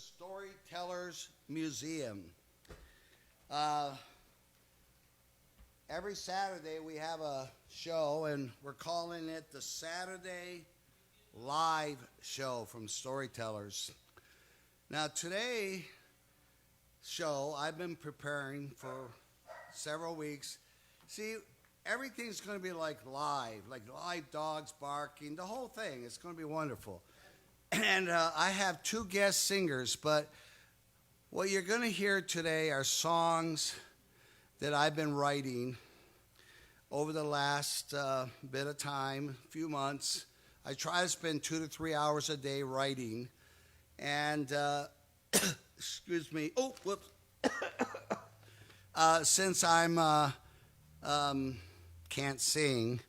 Storytellers Museum. Every Saturday we have a show, and we're calling it the Saturday Live Show from Storytellers. Now, today's show I've been preparing for several weeks. See, everything's going to be like live dogs barking, the whole thing. It's going to be wonderful. And I have two guest singers, but what you're going to hear today are songs that I've been writing over the last bit of time, few months. I try to spend 2 to 3 hours a day writing. And, excuse me, oh, whoops. Since I'm can't sing,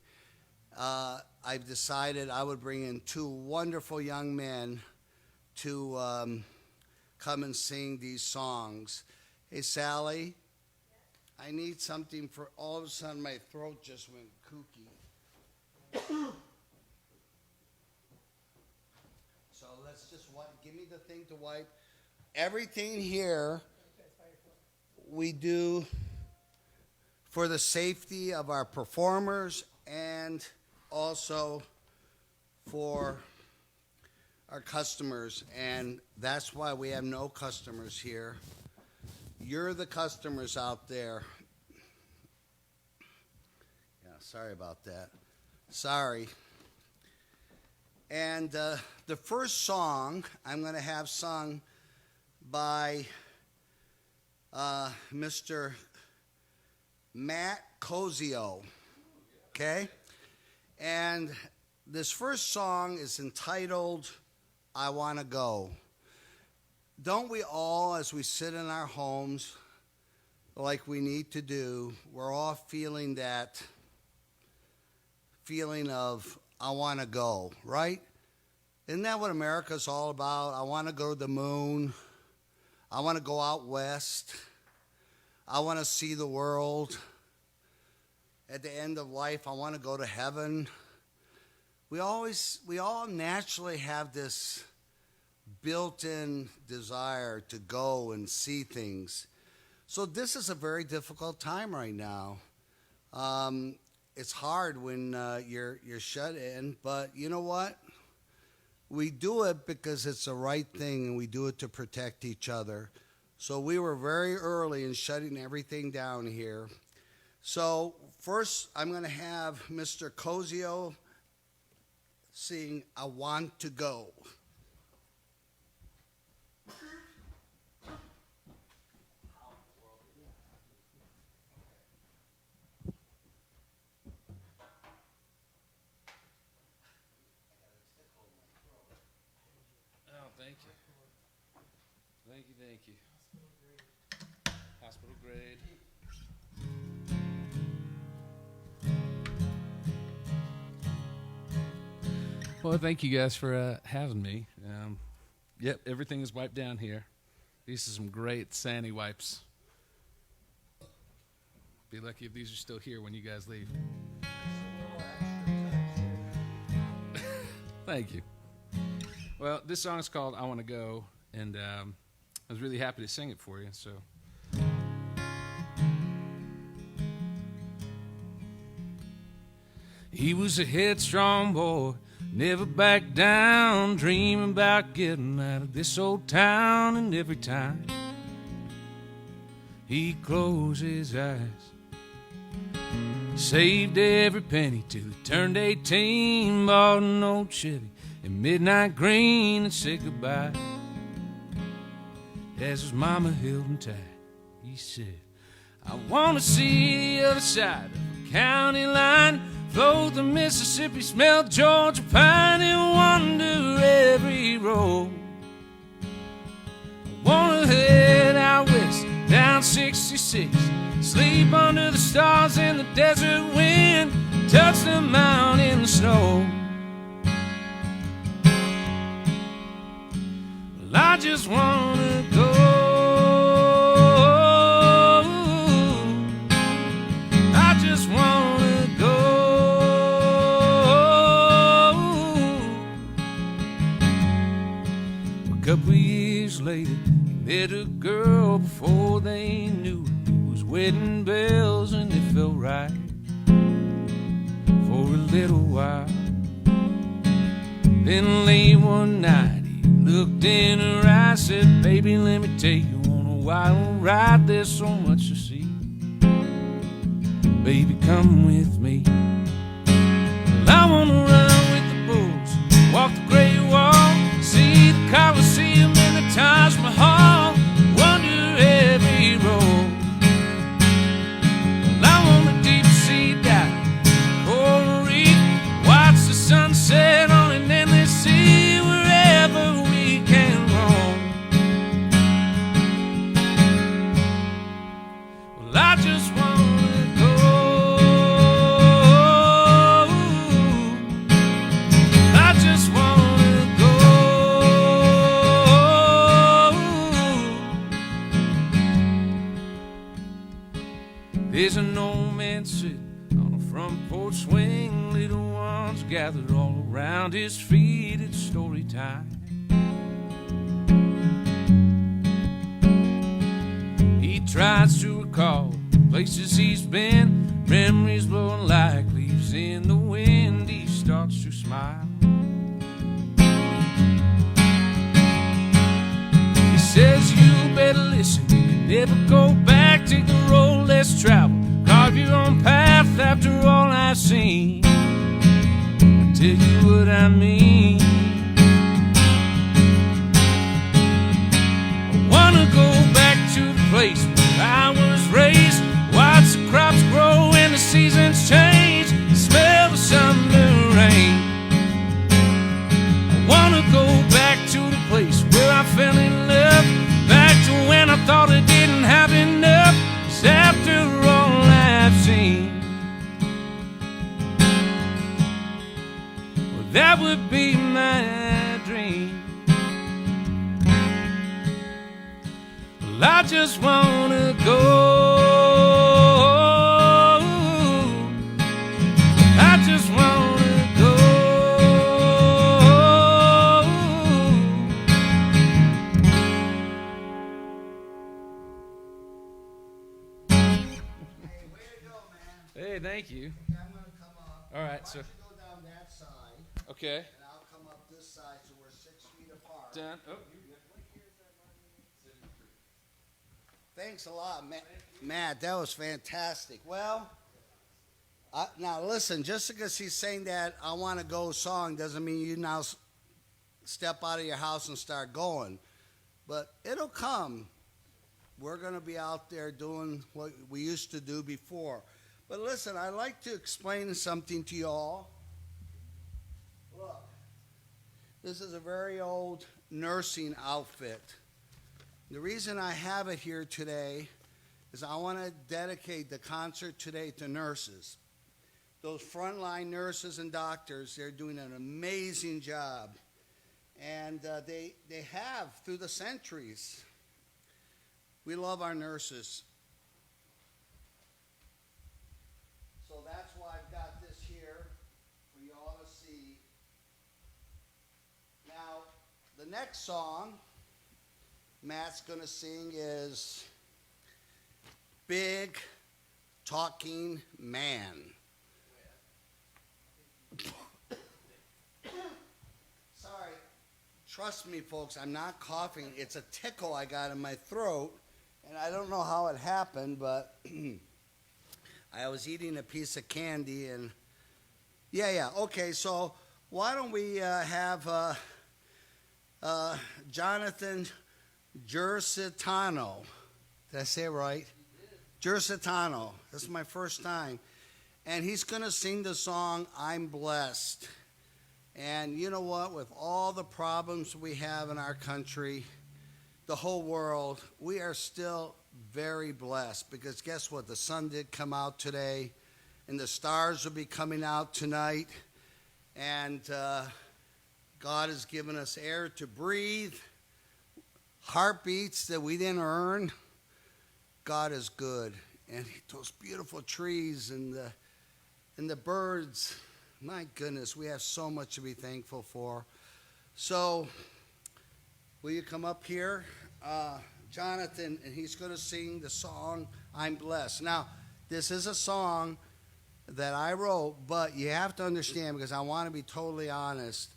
I've decided I would bring in two wonderful young men to come and sing these songs. Hey, Sally, I need something for, all of a sudden my throat just went kooky. So let's just give me the thing to wipe. Everything here we do for the safety of our performers and also for our customers, and that's why we have no customers here. You're the customers out there. Yeah, sorry about that. Sorry. And the first song I'm going to have sung by Mr. Matt Koziol, okay? And this first song is entitled, I Want to Go. Don't we all, as we sit in our homes, like we need to do, we're all feeling that feeling of, I want to go, right? Isn't that what America's all about? I want to go to the moon. I want to go out west. I want to see the world. At the end of life, I want to go to heaven. We all naturally have this built-in desire to go and see things. So this is a very difficult time right now. It's hard when you're shut in, but you know what? We do it because it's the right thing, and we do it to protect each other. So we were very early in shutting everything down here. So first, I'm going to have Mr. Koziol sing I Want to Go. Oh, thank you. Thank you. Hospital grade. Well, thank you guys for having me. Yep, everything is wiped down here. These are some great Sani wipes. Be lucky if these are still here when you guys leave. Thank you. Well, this song is called I Want to Go, and I was really happy to sing it for you. So, he was a headstrong boy, never backed down, dreaming about getting out of this old town. And every time he closed his eyes, saved every penny till he turned 18, bought an old Chevy in midnight green and said goodbye. As his mama held him tight, he said, I want to see the other side of the county line, float the Mississippi, smell Georgia pine, and wander every road. I want to head out west, down 66, sleep under the stars in the desert wind, touch the mountain snow. Well, I just want to go. I just want to go. A couple years later, he met a girl before they knew it. It was wedding bells and it felt right for a little while. Then late one night, he looked in her eyes, said, baby, let me take you on a wild ride. There's so much to see. Baby, come with me. Well, I want to run with the bulls, walk the Great Wall, see the Colosseum and the Taj Mahal, wander every road. Well, I want a deep sea dive, coral reef, watch the sunset on an endless sea, wherever we can roam. Well, I just want to go. I just want to go. There's an old man sitting on a front porch swing, little ones gathered all around his feet. It's story time. He tries to recall places he's been, memories blowing like leaves in the wind. He starts to smile. He says, you better listen, you can never go back, take the road less traveled, carve your own path after all I've seen. I'll tell you what I mean. I wanna go back to the place where I was raised, watch the crops grow and the seasons change, smell the summer rain. I wanna go back to the place where I fell in love, back to when I thought I didn't have enough, 'cause after all I've seen, well, that would be my dream. Well, I just wanna go. I just wanna go. Hey, way to go, man. Hey, thank you. Okay, I'm gonna come up. All right, Why so don't you go down that side, okay, and I'll come up this side, so we're 6 feet apart. done. Oh. Thanks a lot, Matt. That was fantastic. Well, now listen, just because he's saying that I want to go song doesn't mean you now step out of your house and start going. But it'll come. We're going to be out there doing what we used to do before. But listen, I'd like to explain something to you all. Look, this is a very old nursing outfit. The reason I have it here today is I want to dedicate the concert today to nurses. Those frontline nurses and doctors, they're doing an amazing job. And they have through the centuries. We love our nurses. So that's why I've got this here for you all to see. Now, the next song Matt's going to sing is Big Talking Man. Sorry. Trust me, folks, I'm not coughing. It's a tickle I got in my throat, and I don't know how it happened, but I was eating a piece of candy, and yeah. Okay, so why don't we have Jonathon Jircitano. Did I say it right? Jircitano. This is my first time. And he's going to sing the song, I'm Blessed. And you know what? With all the problems we have in our country, the whole world, we are still very blessed. Because guess what? The sun did come out today, and the stars will be coming out tonight. And God has given us air to breathe, heartbeats that we didn't earn. God is good. And those beautiful trees and the birds, my goodness, we have so much to be thankful for. So will you come up here? Jonathon, and he's going to sing the song, I'm Blessed. Now, this is a song that I wrote, but you have to understand, because I want to be totally honest,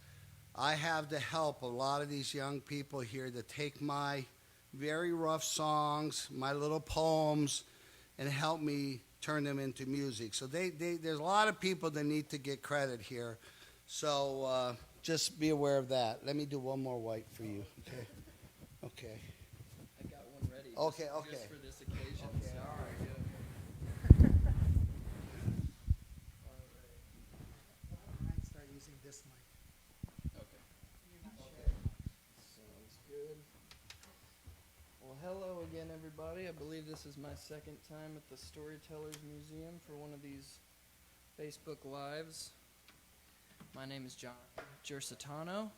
I have the help of a lot of these young people here to take my very rough songs, my little poems, and help me turn them into music. So there's a lot of people that need to get credit here. So just be aware of that. Let me do one more white for you. Okay. Okay. I got one ready. Okay. Just for this occasion. Okay. So. All right. Start using this mic. Okay. Sounds good. Well, hello again, everybody. I believe this is my second time at the Storytellers Museum for one of these Facebook Lives. My name is Jircitano,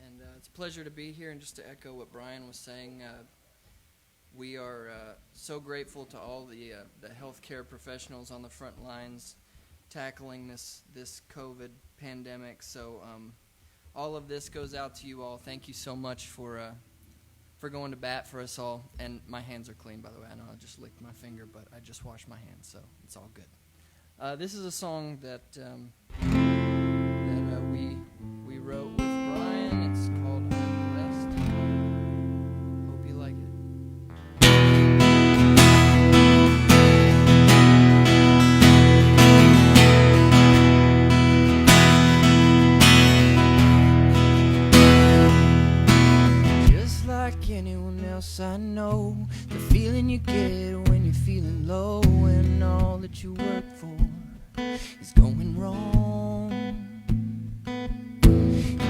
and it's a pleasure to be here. And just to echo what Brian was saying, we are so grateful to all the healthcare professionals on the front lines tackling this COVID pandemic. So all of this goes out to you all. Thank you so much for going to bat for us all. And my hands are clean, by the way. I know I just licked my finger, but I just washed my hands, so it's all good. This is a song that we wrote with Brian. It's called I'm Blessed. Hope you like it. Just like anyone else I know, the feeling you get when you're feeling low and all that you work for is going wrong.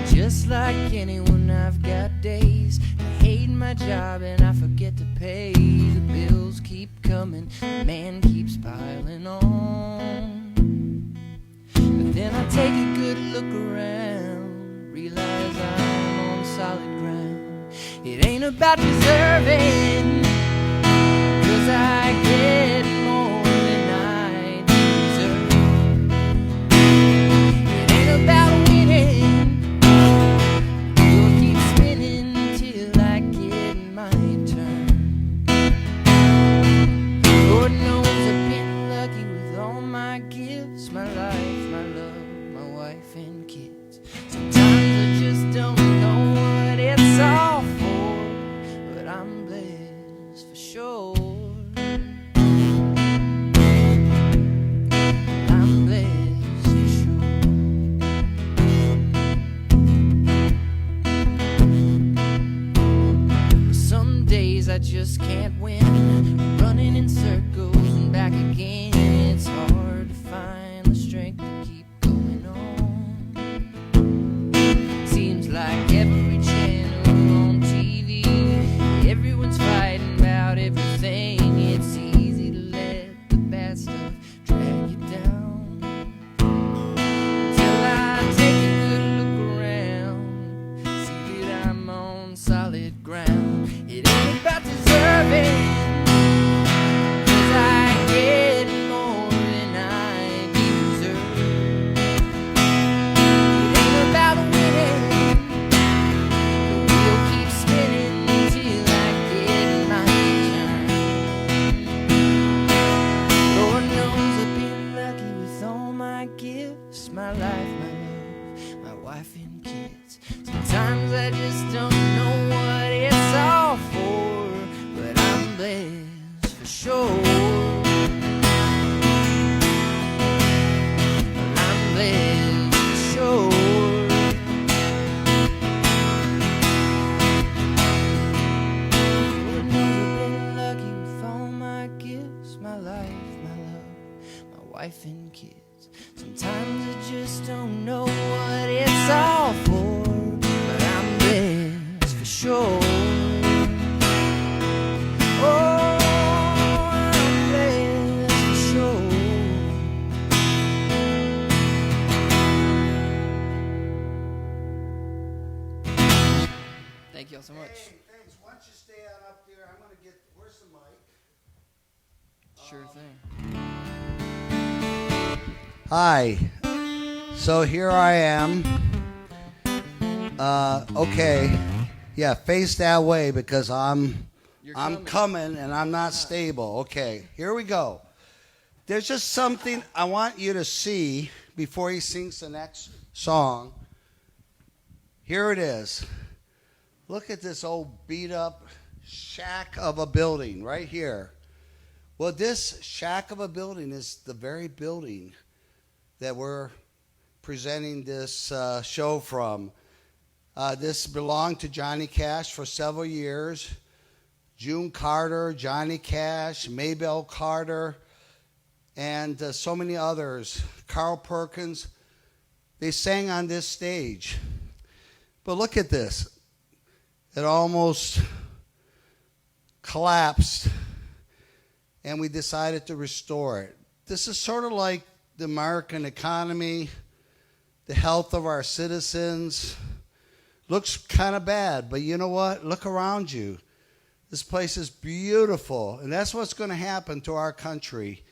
Just like anyone, I've got days I hate my job and I forget to pay. The bills keep coming, the man keeps piling on. But then I take a good look around, realize I'm on solid ground. It ain't about deserving, 'cause I get more than I deserve. It ain't about winning, we'll keep spinning till I get my turn. Lord knows I've been lucky with all my gifts, my life, my love, my wife and kids. Sometimes I just don't know what it's all for, but I'm blessed for sure. I'm blessed for sure. Some days I just can't win, running in circles and back again. It's hard to find the strength to keep going on. Seems like every channel on TV, everyone's fighting about everything. It's easy to let the bad stuff drag you down. Till I take a good look around, see that I'm on solid ground. It ain't about deserving, 'cause I get more than I deserve. It ain't about winning, the wheel keeps spinning till I get my turn. Lord knows I've been lucky with all my gifts, my life, my love, my wife and kids. Sometimes I just don't know what it's all for, but I'm blessed for sure. I'm blessed for sure. Lord knows I've been lucky with all my gifts, my life, my love, my wife and kids. Sometimes I just don't know what it's all for, but I'm blessed for sure. Oh, I'm blessed for sure. Thank y'all so much. Hey, thanks. Why don't you stay on up there? I'm going to get, where's the mic? Sure thing. Hi. So here I am. Okay. Yeah, face that way because I'm You're coming and I'm not stable. Okay, here we go. There's just something I want you to see before he sings the next song. Here it is. Look at this old beat up shack of a building right here. Well, this shack of a building is the very building that we're presenting this show from. This belonged to Johnny Cash for several years. June Carter, Johnny Cash, Maybelle Carter, and so many others. Carl Perkins. They sang on this stage. But look at this. It almost collapsed, and we decided to restore it. This is sort of like the American economy, the health of our citizens. Looks kind of bad, but you know what? Look around you. This place is beautiful, and that's what's going to happen to our country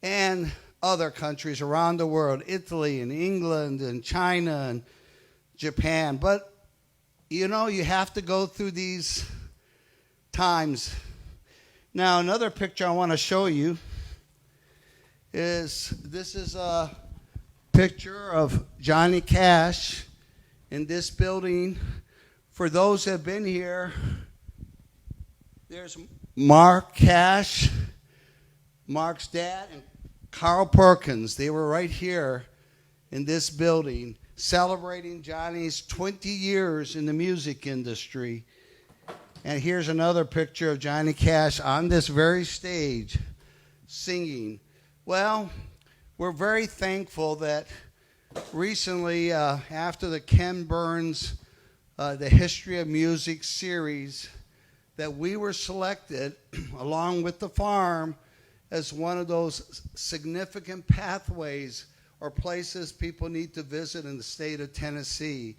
and other countries around the world, Italy and England and China and Japan. But, you know, you have to go through these times. Now, another picture I want to show you is this is a picture of Johnny Cash in this building. For those who have been here, there's Mark Cash, Mark's dad, and Carl Perkins. They were right here in this building celebrating Johnny's 20 years in the music industry. And here's another picture of Johnny Cash on this very stage singing. Well, we're very thankful that recently, after the Ken Burns, the History of Music series, that we were selected, along with the farm, as one of those significant pathways or places people need to visit in the state of Tennessee.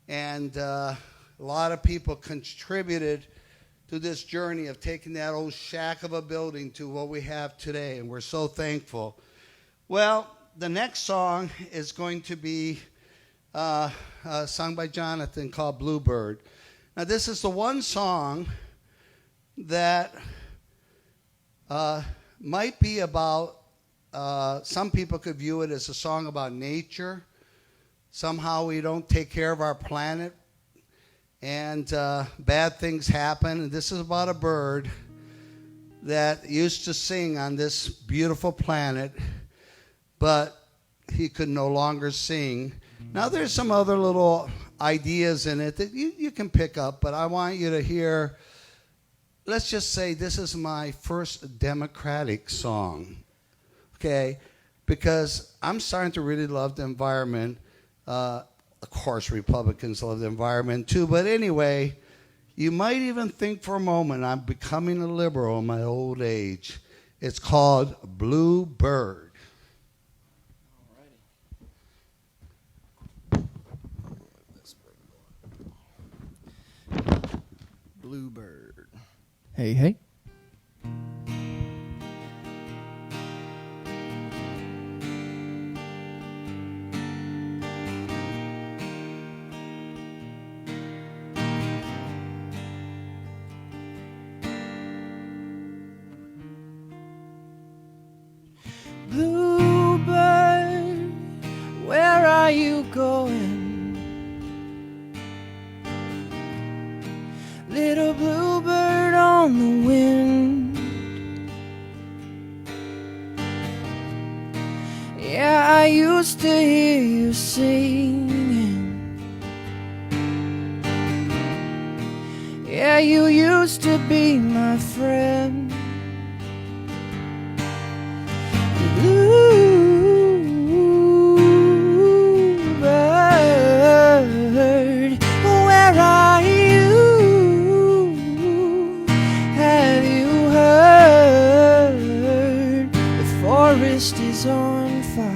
And a lot of people contributed to this journey of taking that old shack of a building to what we have today, and we're so thankful. Well, the next song is going to be sung by Jonathon called Bluebird. Now, this is the one song that might be about, some people could view it as a song about nature. Somehow we don't take care of our planet, and bad things happen. And this is about a bird that used to sing on this beautiful planet, but he could no longer sing. Now, there's some other little ideas in it that you can pick up, but I want you to hear. Let's just say this is my first democratic song, okay? Because I'm starting to really love the environment. Of course, Republicans love the environment too, but anyway, you might even think for a moment I'm becoming a liberal in my old age. It's called Bluebird. Bluebird. Hey, hey. Bluebird, where are you going? Little bluebird on the wind. Yeah, I used to hear you singing. Yeah, you used to be my friend. Bluebird, where are you? Have you heard the forest is on fire?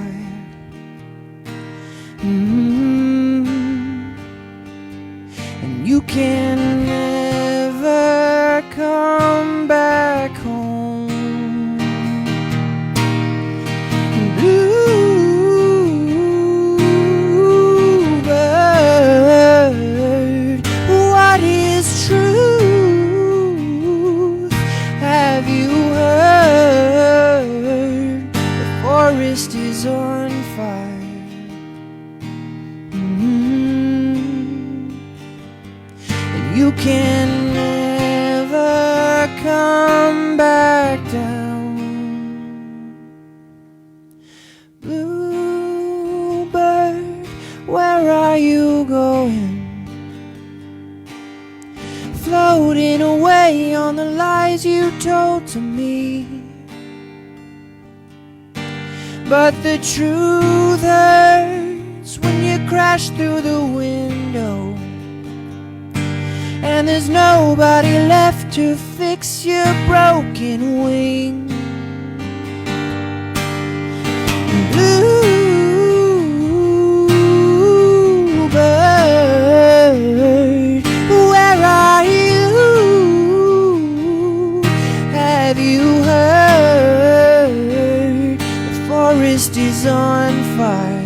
And you can never come back home. can never come back down. Bluebird, where are you going? Floating away on the lies you told to me. But the truth hurts when you crash through the window, and there's nobody left to fix your broken wing. Bluebird, where are you? Have you heard the forest is on fire?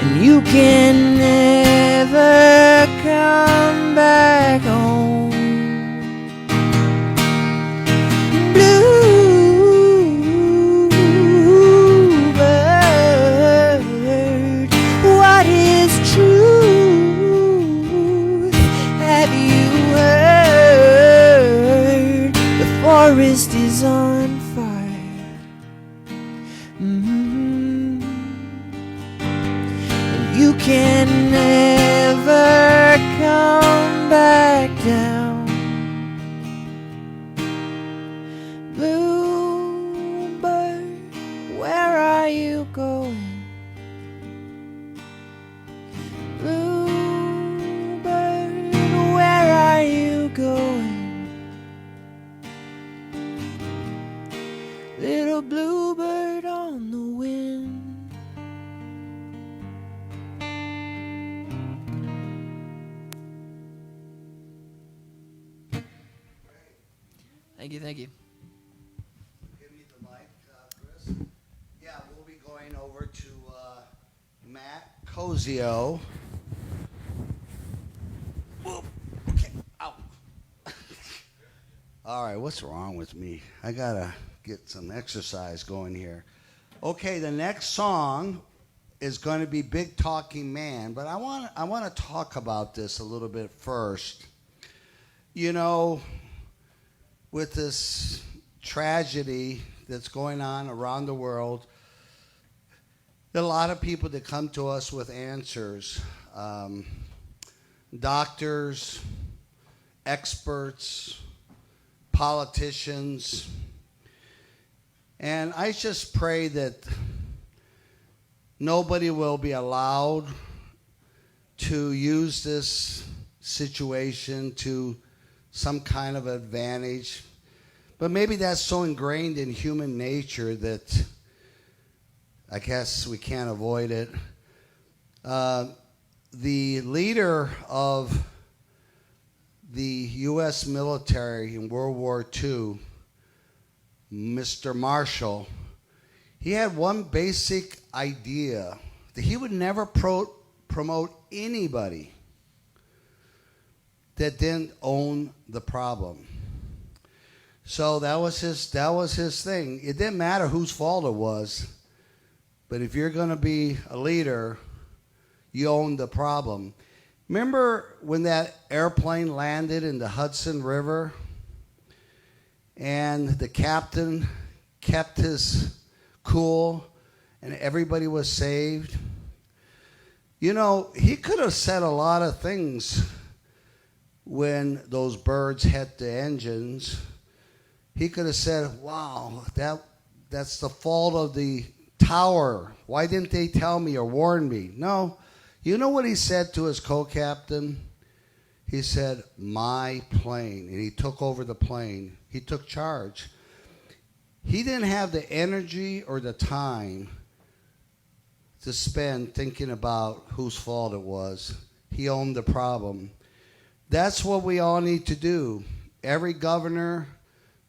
And you can never come back home. Bluebird, what is truth? Have you heard the forest is on fire? And you can never come back down. Bluebird, where are you going? Bluebird, where are you going? Little bluebird on the wind. Thank you, thank you. Give me the mic, Chris. Yeah, we'll be going over to Matt Koziol. Whoop. Okay. Ow. All right, what's wrong with me? I gotta get some exercise going here. Okay, the next song is going to be Big Talking Man, but I want to talk about this a little bit first. You know, with this tragedy that's going on around the world, there are a lot of people that come to us with answers. Doctors, experts, politicians. And I just pray that nobody will be allowed to use this situation to some kind of advantage. But maybe that's so ingrained in human nature that I guess we can't avoid it. The leader of the U.S. military in World War II, Mr. Marshall, he had one basic idea, that he would never promote anybody that didn't own the problem. So that was his thing. It didn't matter whose fault it was, but if you're going to be a leader, you own the problem. Remember when that airplane landed in the Hudson River and the captain kept his cool and everybody was saved? You know, he could have said a lot of things when those birds hit the engines. He could have said, wow, that's the fault of the tower. Why didn't they tell me or warn me? No. You know what he said to his co-captain? He said, my plane. And he took over the plane. He took charge. He didn't have the energy or the time to spend thinking about whose fault it was. He owned the problem. That's what we all need to do. Every governor,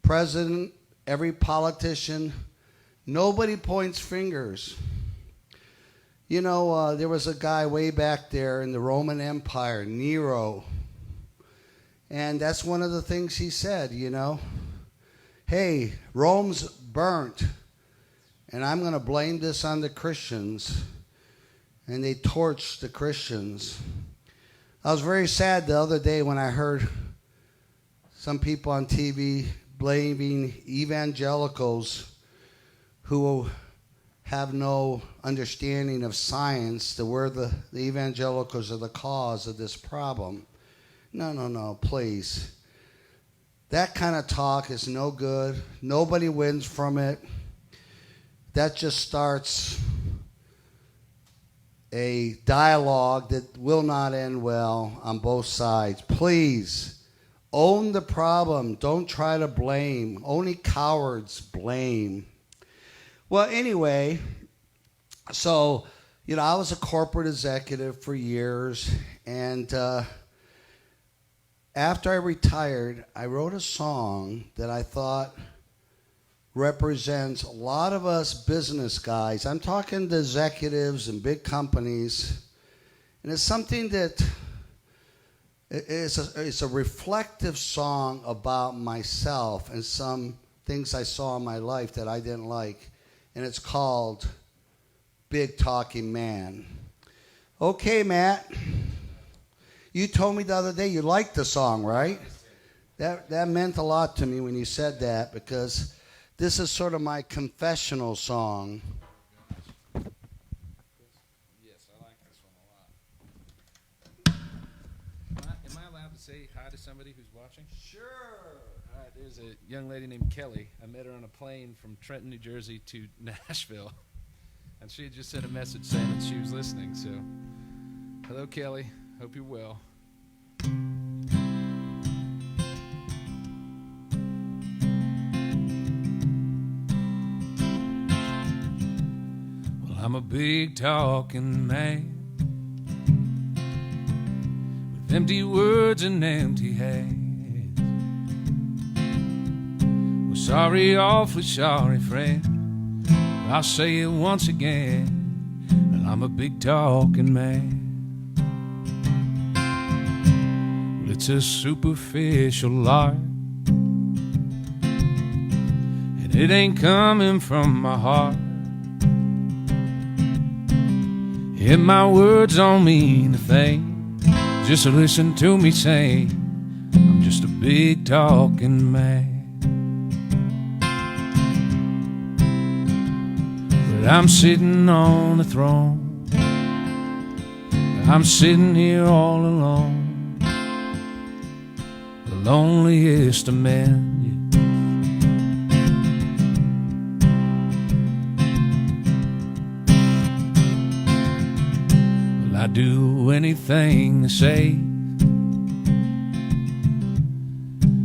president, every politician, nobody points fingers. You know, there was a guy way back there in the Roman Empire, Nero, and that's one of the things he said, you know. Hey, Rome's burnt, and I'm going to blame this on the Christians. and they torched the Christians. I was very sad the other day when I heard some people on TV blaming evangelicals who have no understanding of science that we're the evangelicals are the cause of this problem. No, please. That kind of talk is no good. Nobody wins from it. That just starts a dialogue that will not end well on both sides. Please, own the problem. Don't try to blame. Only cowards blame. Well, anyway, so, I was a corporate executive for years, and after I retired, I wrote a song that I thought represents a lot of us business guys. I'm talking to executives and big companies, and it's something that it's a reflective song about myself and some things I saw in my life that I didn't like, and it's called Big Talking Man. Okay, Matt. You told me the other day you liked the song, right? That meant a lot to me when you said that, because this is sort of my confessional song. Yes, I like this one a lot. Am I allowed to say hi to somebody who's watching? Sure. All right, there's a young lady named Kelly. I met her on a plane from Trenton, New Jersey to Nashville. And she had just sent a message saying that she was listening. So, hello, Kelly. Hope you're well. Well, I'm a big talking man with empty words and empty hands. Well, sorry, awfully sorry, friend. I'll say it once again. Well, I'm a big talking man. It's a superficial lie, and it ain't coming from my heart. And my words don't mean a thing. Just listen to me say, I'm just a big talking man. But I'm sitting on the throne. I'm sitting here all alone. Loneliest of men, yeah. Well, I'd do anything to save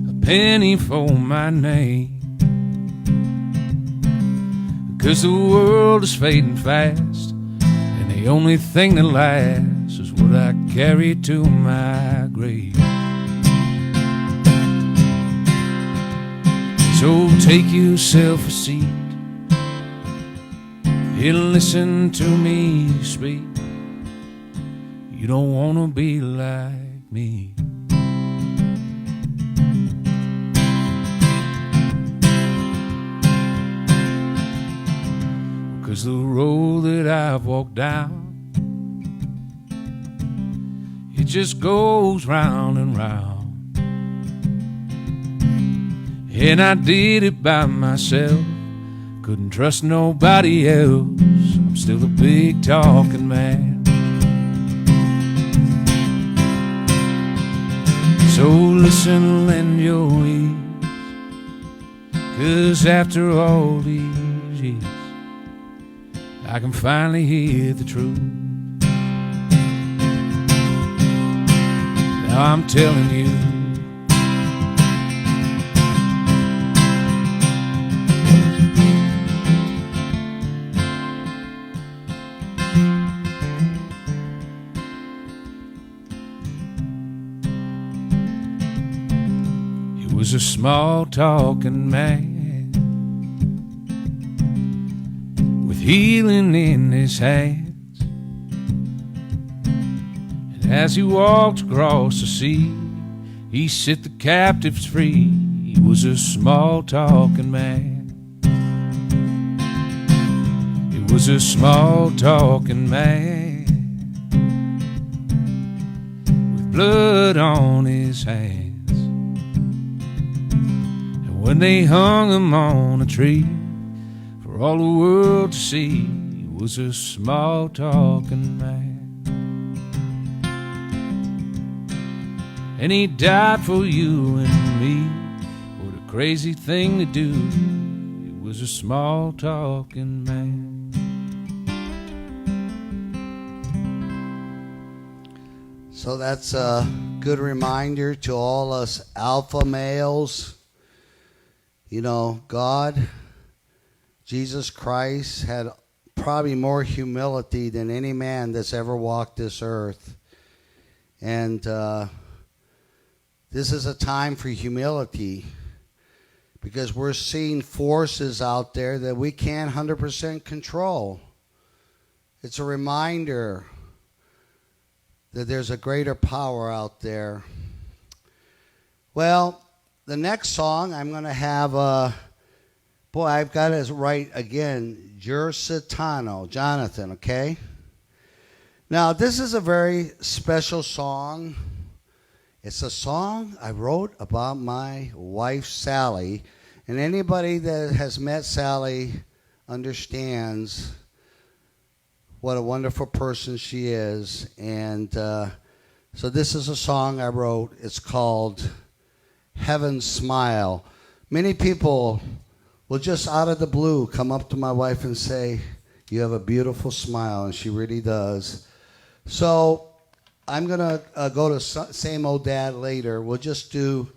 a penny for my name, 'cause the world is fading fast, and the only thing that lasts is what I carry to my grave. So take yourself a seat and listen to me speak. You don't want to be like me. 'Cause the road that I've walked down, it just goes round and round. And I did it by myself, couldn't trust nobody else. I'm still a big talking man. So listen, lend your ears, 'cause after all these years, I can finally hear the truth. Now I'm telling you, was a small talking man with healing in his hands. And as he walked across the sea, he set the captives free. He was a small talking man. He was a small talking man. blood on his hands. And when they hung him on a tree for all the world to see, he was a small talking man. And he died for you and me. What a crazy thing to do. He was a small talking man. So that's a good reminder to all us alpha males. You know, God, Jesus Christ, had probably more humility than any man that's ever walked this earth. And this is a time for humility, because we're seeing forces out there that we can't 100% control. It's a reminder that there's a greater power out there. Well, the next song I'm going to have, boy, I've got it right again, Jircitano, Jonathon, okay? Now, this is a very special song. It's a song I wrote about my wife, Sally. And anybody that has met Sally understands what a wonderful person she is. And so this is a song I wrote. It's called Heaven's Smile. Many people will just out of the blue come up to my wife and say, "You have a beautiful smile," and she really does. So I'm going to go to Same Old Dad later. We'll just do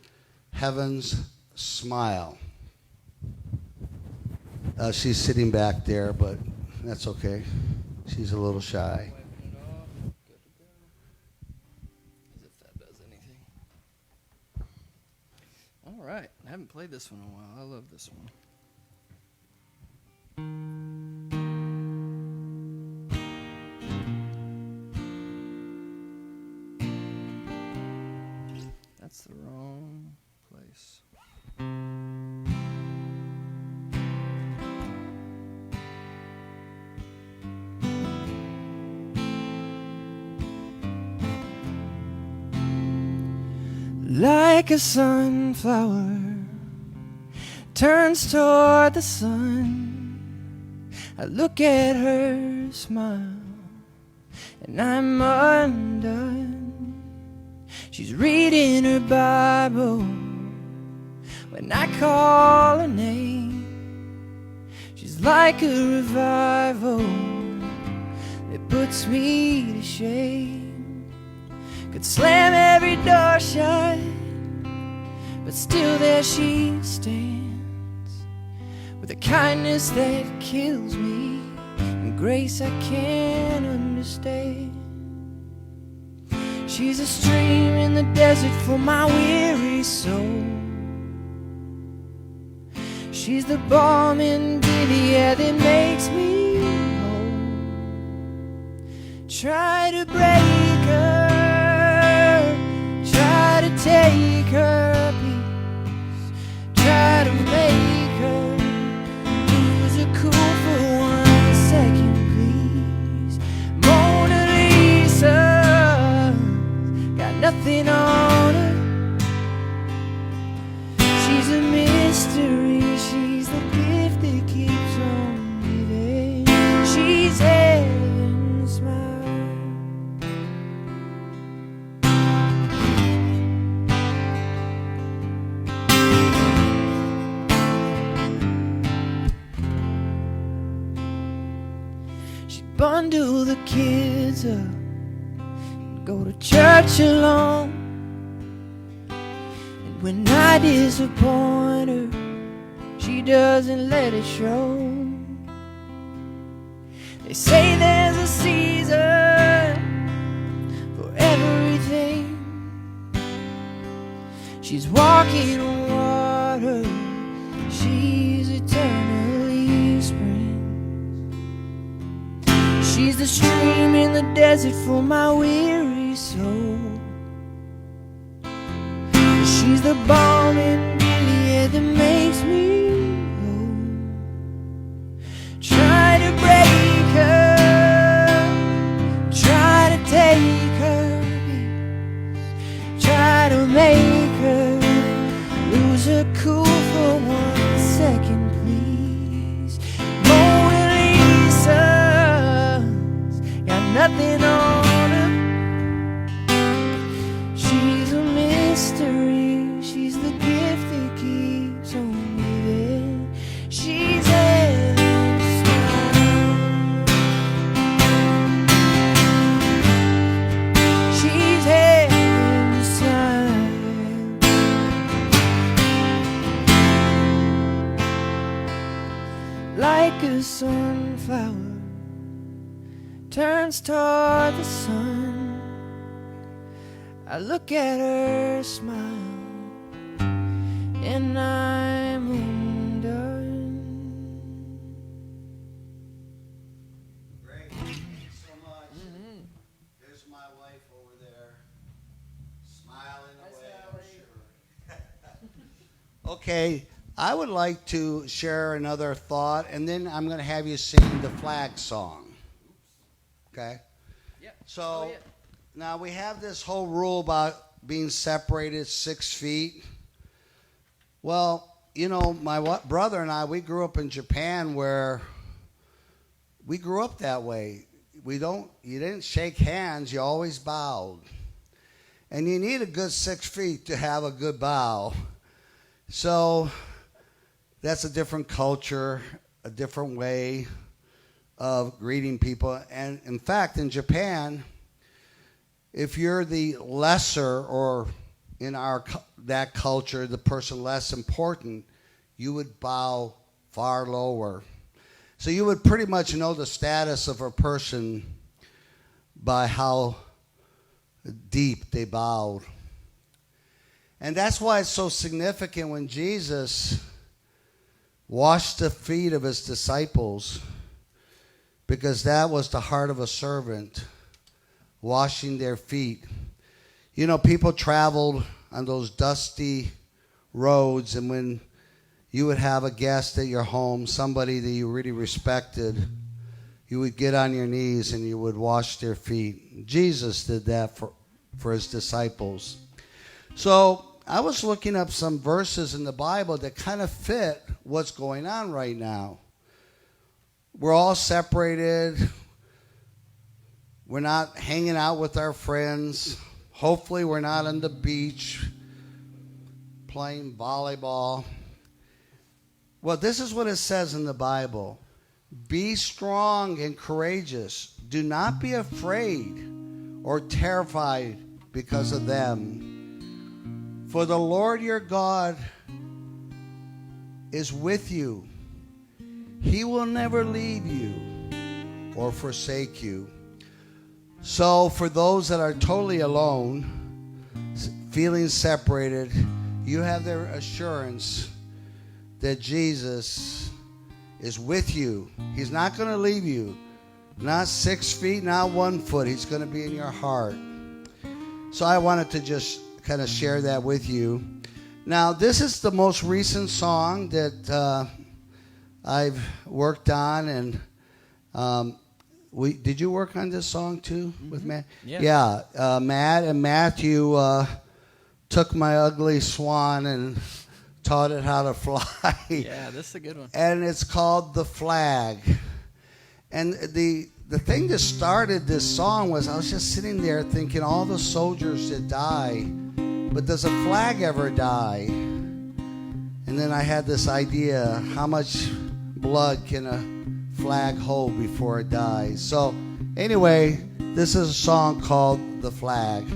Heaven's Smile. She's sitting back there, but that's okay. She's a little shy. Wiping it off. Good to go. As if that does anything. All right. I haven't played this one in a while. I love this one. That's the wrong place. Like a sunflower turns toward the sun, I look at her smile and I'm undone. She's reading her Bible when I call her name. She's like a revival that puts me to shame. Could slam every door shut, but still there she stands, with a kindness that kills me and grace I can't understand. She's a stream in the desert for my weary soul. She's the balm in Gilead that makes me whole. Try to break her, try to take her peace, try to make her lose her cool for 1 second, please. Mona Lisa got nothing on her. She's a mystery, she's the gift that keeps on giving. She's heaven's smile. She'd bundle the kids up, go to church alone. And when I disappoint her, she doesn't let it show. They say there's a season for everything. She's walking on water, she's eternally spring. She's the stream in the desert for my weary soul. She's the balm in Gilead that makes me whole. Try to break her, try to take her peace, like a sunflower turns toward the sun. I look at her smile and I'm undone. Great. Thank you so much. There's my wife over there, smiling away, I'm sure. Okay, I would like to share another thought, and then I'm going to have you sing the flag song. Okay? Yeah. So, Oh, yeah. now we have this whole rule about being separated 6 feet. Well, you know, my brother and I, we grew up in Japan where we grew up that way. You didn't shake hands, you always bowed. And you need a good 6 feet to have a good bow. So that's a different culture, a different way of greeting people. And in fact, in Japan, if you're the lesser, or in that culture, the person less important, you would bow far lower. So you would pretty much know the status of a person by how deep they bowed. And that's why it's so significant when Jesus washed the feet of his disciples, because that was the heart of a servant, washing their feet. You know, people traveled on those dusty roads, and when you would have a guest at your home, somebody that you really respected, you would get on your knees and you would wash their feet. Jesus did that for his disciples. So I was looking up some verses in the Bible that kind of fit what's going on right now. We're all separated. We're not hanging out with our friends. Hopefully we're not on the beach playing volleyball. Well, this is what it says in the Bible. Be strong and courageous. Do not be afraid or terrified because of them. For the Lord your God is with you. He will never leave you or forsake you. So for those that are totally alone, feeling separated, you have their assurance that Jesus is with you. He's not going to leave you. Not 6 feet, not 1 foot. He's going to be in your heart. So I wanted to just kind of share that with you. Now, this is the most recent song that I've worked on, and did you work on this song too with Matt? Yeah. Matt and Matthew took my ugly swan and taught it how to fly. Yeah, this is a good one. And it's called The Flag. And the thing that started this song was I was just sitting there thinking all the soldiers that die, but does a flag ever die? And then I had this idea, how much blood can a flag hold before it dies? So anyway, this is a song called The Flag.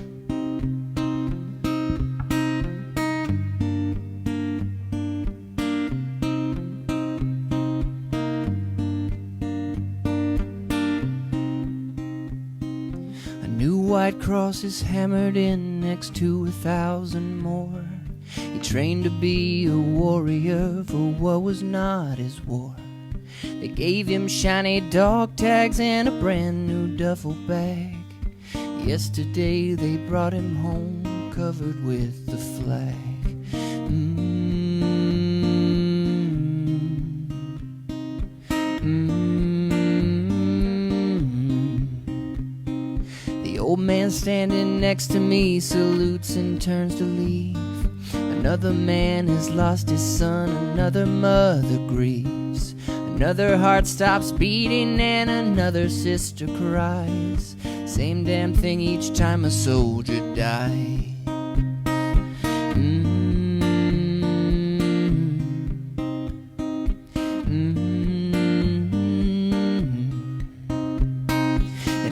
White cross is hammered in next to 1,000 more. He trained to be a warrior for what was not his war. They gave him shiny dog tags and a brand new duffel bag. Yesterday they brought him home covered with the flag. Old man standing next to me salutes and turns to leave. Another man has lost his son, another mother grieves. Another heart stops beating and another sister cries. Same damn thing each time a soldier dies.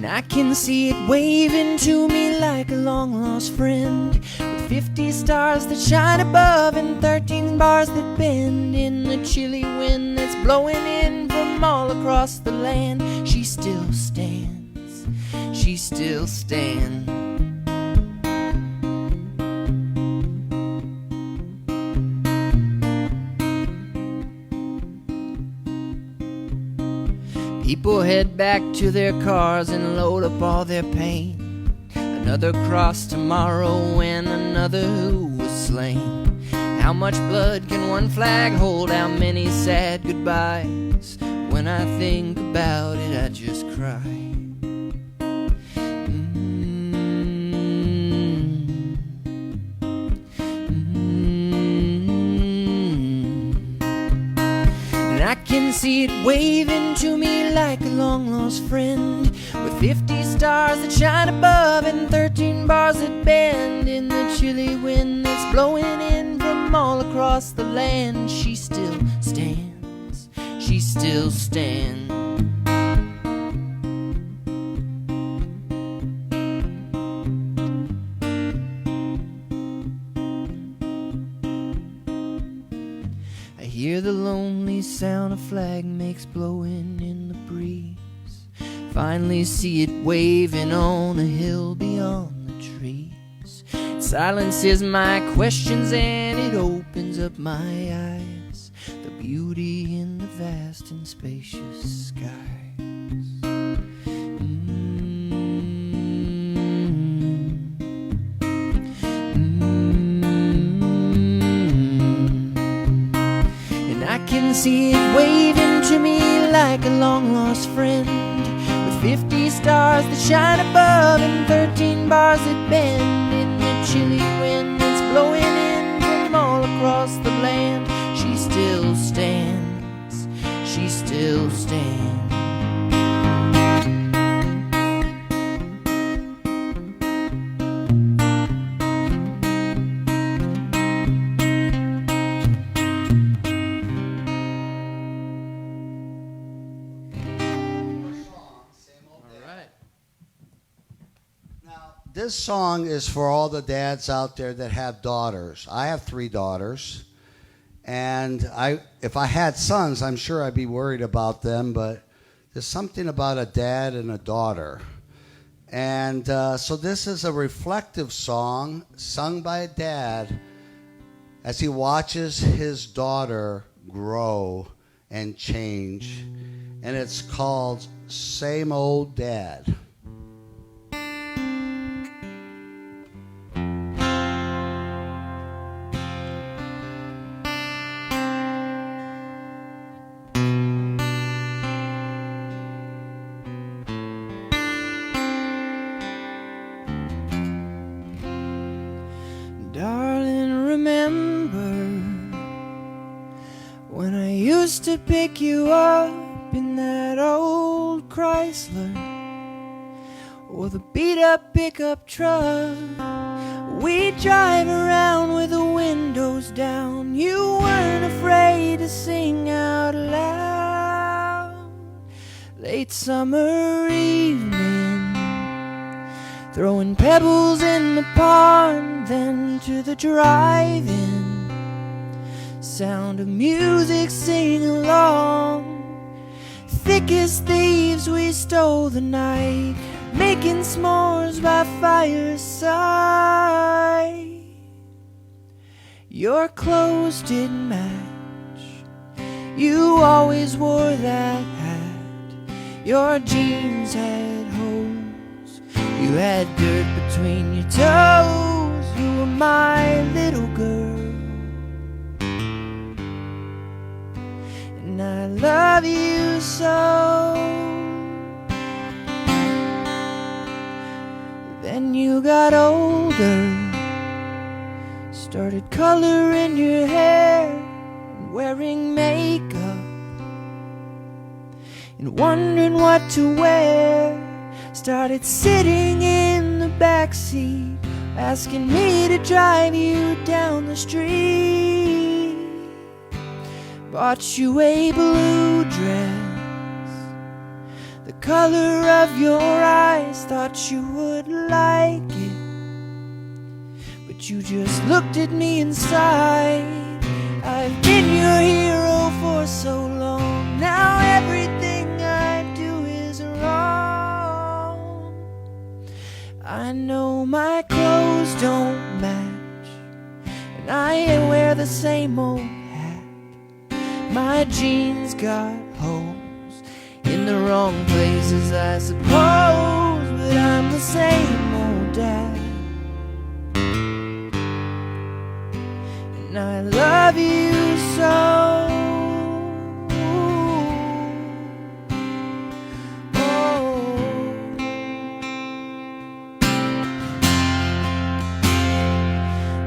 I can see it waving to me like a long-lost friend, with 50 stars that shine above and 13 bars that bend in the chilly wind that's blowing in from all across the land. She still stands, she still stands. People head back to their cars and load up all their pain. Another cross tomorrow and another who was slain. How much blood can one flag hold? How many sad goodbyes? When I think about it, I just cry. I can see it waving to me like a long-lost friend, with 50 stars that shine above and 13 bars that bend in the chilly wind that's blowing in from all across the land. She still stands, she still stands. Hear the lonely sound a flag makes blowing in the breeze. Finally see it waving on a hill beyond the trees. It silences my questions and it opens up my eyes. The beauty in the vast and spacious skies. I can see it waving to me like a long-lost friend, with 50 stars that shine above and 13 bars that bend in the chilly wind that's blowing in from all across the land. She still stands, she still stands. This song is for all the dads out there that have daughters. I have 3 daughters, and if I had sons, I'm sure I'd be worried about them, but there's something about a dad and a daughter. And so this is a reflective song sung by a dad as he watches his daughter grow and change, and it's called Same Old Dad. To pick you up in that old Chrysler or the beat-up pickup truck. We'd drive around with the windows down. You weren't afraid to sing out loud. Late summer evening, throwing pebbles in the pond, then to the drive-in. Sound of music, sing along. Thick as thieves we stole the night, making s'mores by fireside. Your clothes didn't match, you always wore that hat. Your jeans had holes, you had dirt between your toes. You were my little girl, and I love you so. Then you got older, started coloring your hair and wearing makeup, and wondering what to wear. Started sitting in the backseat, asking me to drive you down the street. Bought you a blue dress, the color of your eyes, thought you would like it, but you just looked at me inside. I've been your hero for so long, now everything I do is wrong. I know my clothes don't match, and I wear the same old hat. My jeans got holes in the wrong places, I suppose, but I'm the same old dad. And I love you so.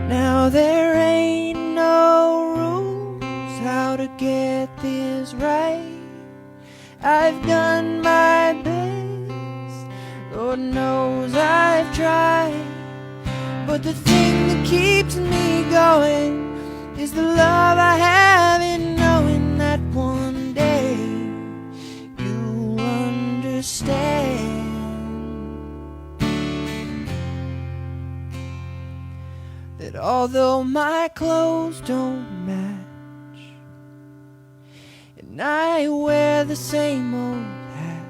Now there ain't no rules how to get this right. I've done my best, Lord knows I've tried, but the thing that keeps me going is the love I have in knowing that one day you'll understand that although my clothes don't match and I wear the same old hat,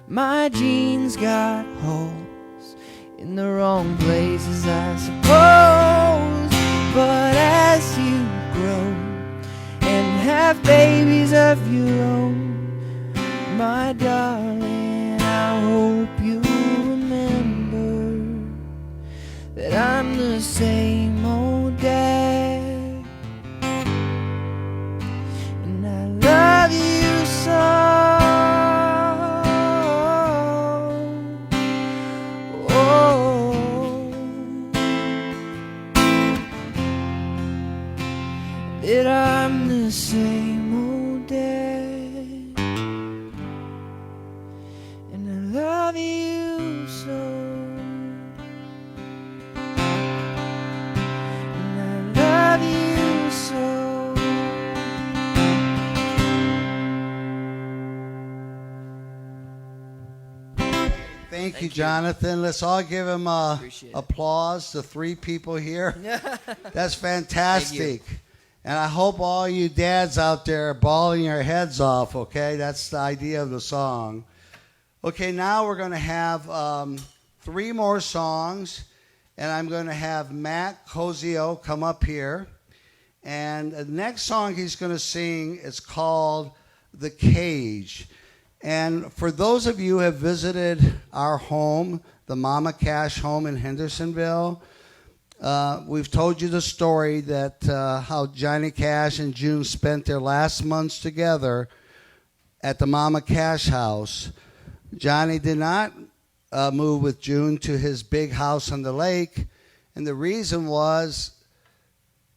my jeans got holes in the wrong places, I suppose. But as you grow and have babies of your own, my darling, I hope you remember that I'm the same old dad. And I love you so. That I'm the same old dad, and I love you so, and I love you so. Thank you, Jonathan. Let's all give him applause. The three people here. That's fantastic. And I hope all you dads out there are bawling your heads off, okay? That's the idea of the song. Okay, now we're going to have 3 more songs, and I'm going to have Matt Koziol come up here. And the next song he's going to sing is called The Cage. And for those of you who have visited our home, the Mama Cash home in Hendersonville, we've told you the story that how Johnny Cash and June spent their last months together at the Mama Cash house. Johnny did not move with June to his big house on the lake, and the reason was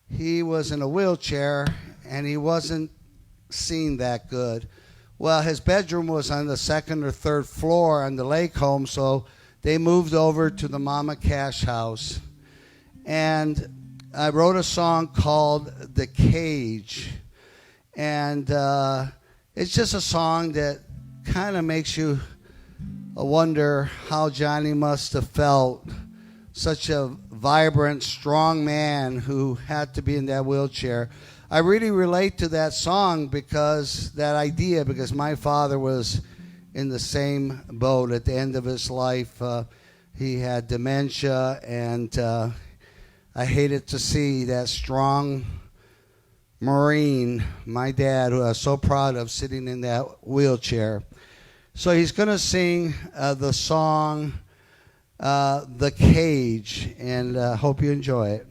he was in a wheelchair and he wasn't seen that good. Well, his bedroom was on the 2nd or 3rd floor on the lake home, so they moved over to the Mama Cash house. And I wrote a song called The Cage. And it's just a song that kind of makes you wonder how Johnny must have felt. Such a vibrant, strong man who had to be in that wheelchair. I really relate to that song because my father was in the same boat at the end of his life. He had dementia, and I hated to see that strong Marine, my dad, who I was so proud of, sitting in that wheelchair. So he's going to sing the song The Cage, and hope you enjoy it.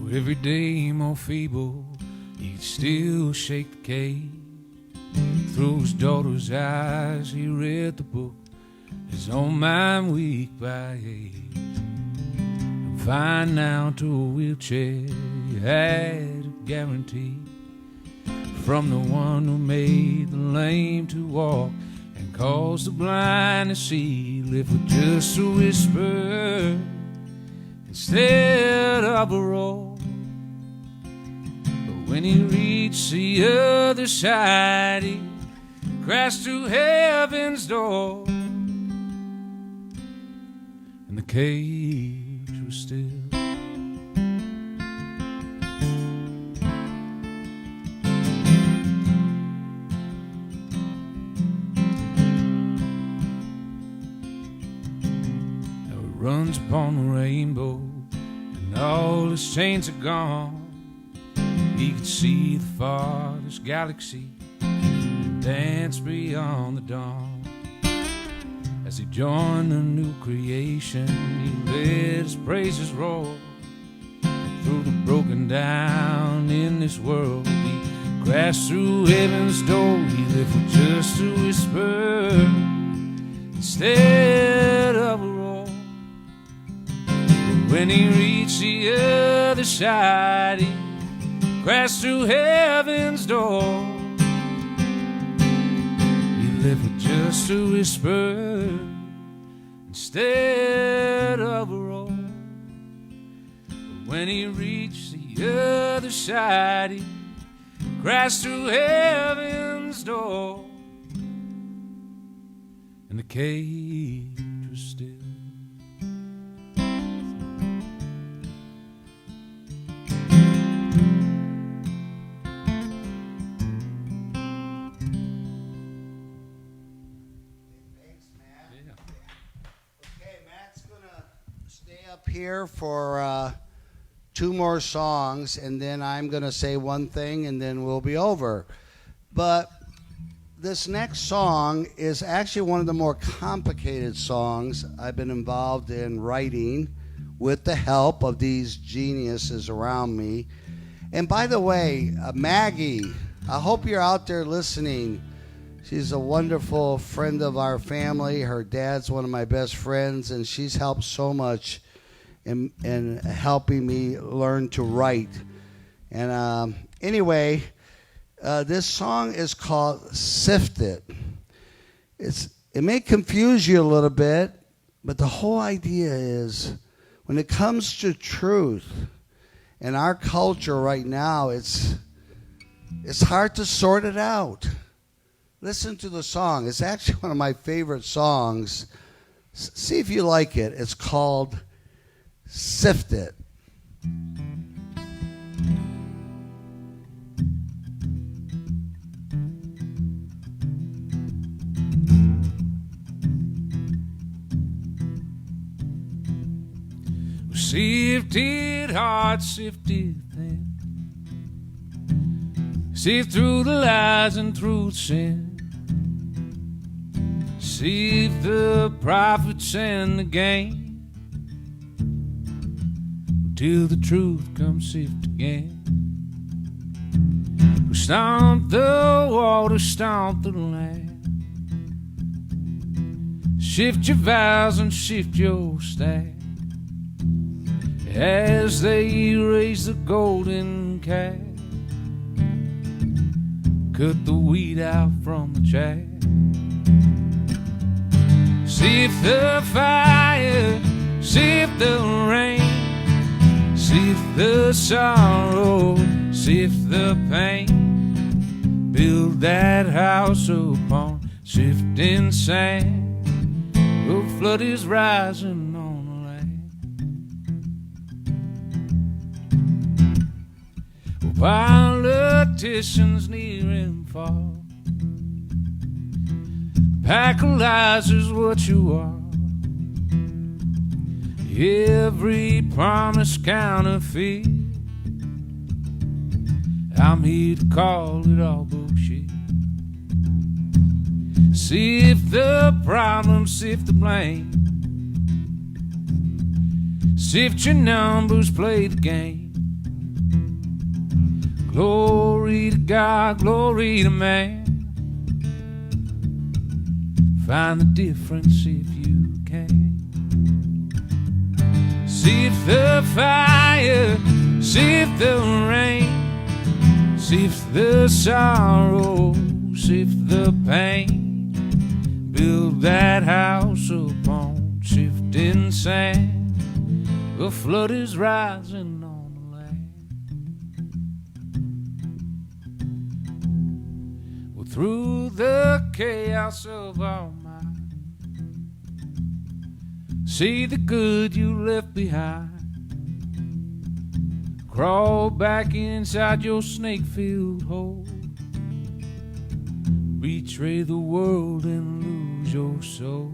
Every day more feeble, he could still shake the cage. Through his daughter's eyes, he read the book, his own mind weak by age. Confined now to a wheelchair, he had a guarantee. from the one who made the lame to walk and caused the blind to see. Live with just a whisper instead of a roar. But when he reached the other side, he crashed through heaven's door, and the cage was still. Now it runs upon the rainbow, and all his chains are gone. He could see the farthest galaxy, dance beyond the dawn. As he joined the new creation, he let his praises roll. Through the broken down in this world, he crashed through heaven's door. He lived with just a whisper instead of a roar. But when he reached the other side, he crashed through heaven's door. Live with just a whisper instead of a roar. But when he reached the other side, he crashed through heaven's door, and the cage was still. Here for 2 more songs, and then I'm going to say one thing, and then we'll be over. But this next song is actually one of the more complicated songs I've been involved in writing with the help of these geniuses around me. And by the way, Maggie, I hope you're out there listening. She's a wonderful friend of our family. Her dad's one of my best friends, and she's helped so much in helping me learn to write. And anyway, this song is called Sifted. It may confuse you a little bit, but the whole idea is when it comes to truth in our culture right now, it's hard to sort it out. Listen to the song. It's actually one of my favorite songs. See if you like it. It's called Sifted. Sifted heart, sifted thin. Sift through the lies and through sin. Sift the profits and the gain, till the truth comes sift again. We stomp the water, stomp the land. Shift your vows and shift your stand, as they raise the golden calf. Cut the weed out from the chaff. Sift the fire, sift the rain. Sift the sorrow, sift the pain. Build that house upon sifting sand. The flood is rising on the land. Politicians nearing fall. Pack of lies is what you are. Every promise counterfeit. I'm here to call it all bullshit. Sift the problem, sift the blame. Sift your numbers, play the game. Glory to God, glory to man. Find the difference if you can. Sift the fire, sift the rain. Sift the sorrow, sift the pain, build that house upon shifting sand. A flood is rising on the land. Well, through the chaos of our mind, see the good you left behind. Crawl back inside your snake-filled hole. Betray the world and lose your soul.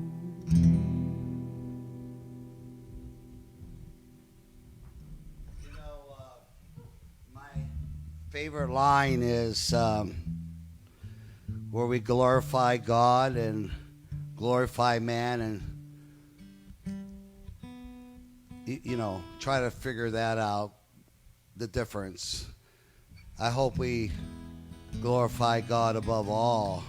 You know, my favorite line is where we glorify God and glorify man, and you know, try to figure that out, the difference. I hope we glorify God above all,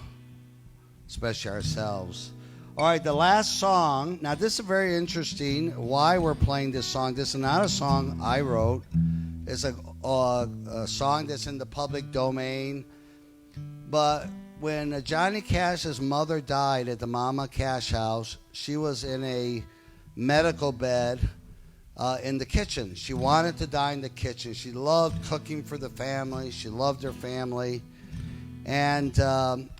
especially ourselves. All right, the last song. Now, this is very interesting. Why we're playing this song? This is not a song I wrote. It's a song that's in the public domain. But when Johnny Cash's mother died at the Mama Cash house, she was in a medical bed in the kitchen. She wanted to die in the kitchen. She loved cooking for the family. She loved her family. And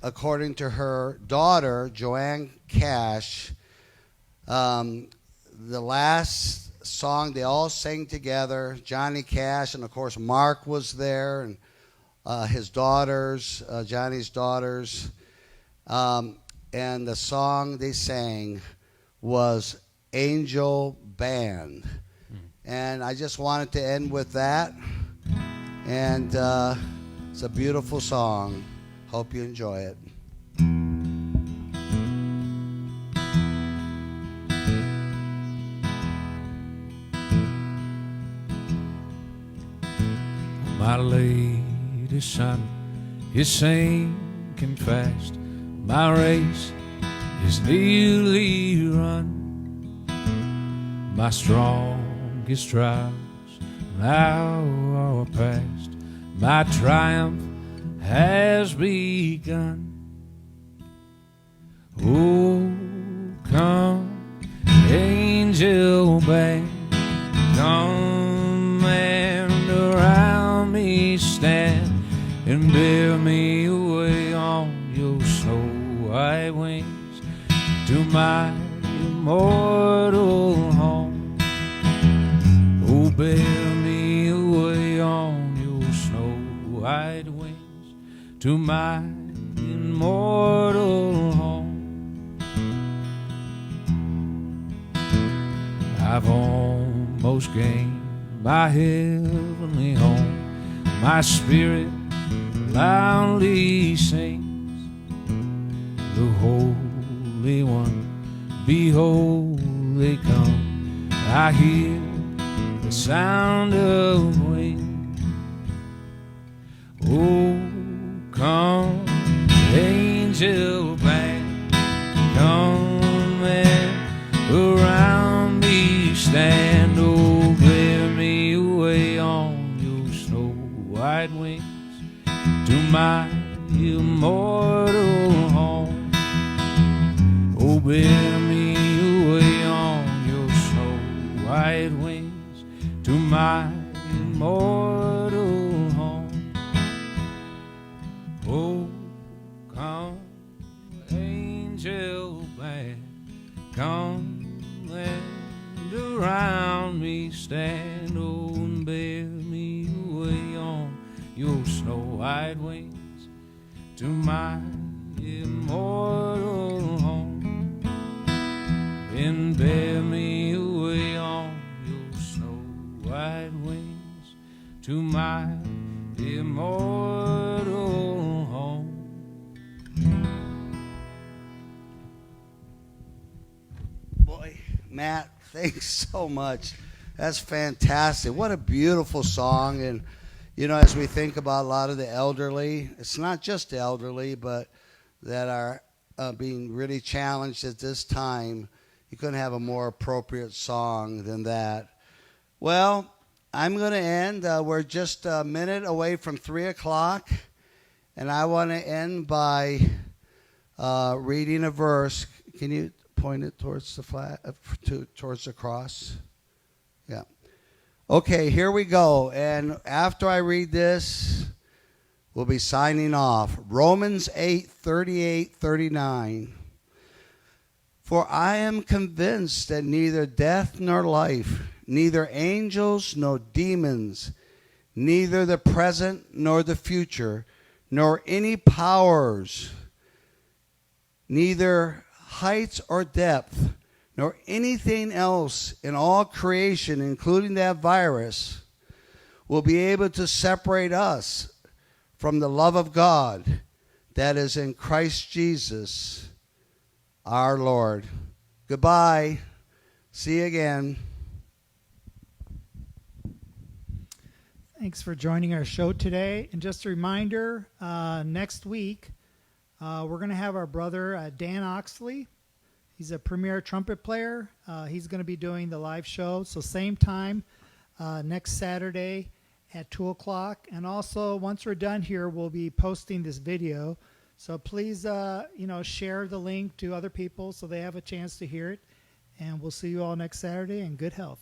according to her daughter, Joanne Cash, the last song they all sang together, Johnny Cash, and of course Mark was there, and his daughters, Johnny's daughters. And the song they sang was Angel Band. And I just wanted to end with that. And it's a beautiful song. Hope you enjoy it. My lady son is sinking fast. My race is nearly run. My strongest trials now are past. My triumph has begun. Oh, come, angel band, come and around me stand, and bear me away on your snow white wings to my immortal home. Oh, bear me away on your snow white wings to my immortal home. I've almost gained my heavenly home. My spirit loudly sings, the Holy One, behold, they come. I hear the sound of wings. Oh, come, angel band, come and around me stand. Oh, bear me away on your snow white wings to my immortal home. Oh, bear me away on your snow white wings to my immortal home. Oh, come, angel band, come and around me stand. Oh, and bear me away on your snow white wings to my immortal home. And bear me away on your snow white wings to my immortal home. Boy, Matt, thanks so much. That's fantastic. What a beautiful song. And, you know, as we think about a lot of the elderly, it's not just the elderly, but that are being really challenged at this time, you couldn't have a more appropriate song than that. Well, I'm going to end. We're just a minute away from 3 o'clock, and I want to end by reading a verse. Can you point it towards the flag, towards the cross? Yeah. Okay, here we go. And after I read this, we'll be signing off. Romans 8:38-39. For I am convinced that neither death nor life, neither angels nor demons, neither the present nor the future, nor any powers, neither heights or depth, nor anything else in all creation, including that virus, will be able to separate us from the love of God that is in Christ Jesus, our Lord. Goodbye. See you again. Thanks for joining our show today. And just a reminder, next week, we're going to have our brother Dan Oxley. He's a premier trumpet player. He's going to be doing the live show. So same time next Saturday at 2 o'clock. And also, once we're done here, we'll be posting this video. So please, share the link to other people so they have a chance to hear it. And we'll see you all next Saturday, and good health.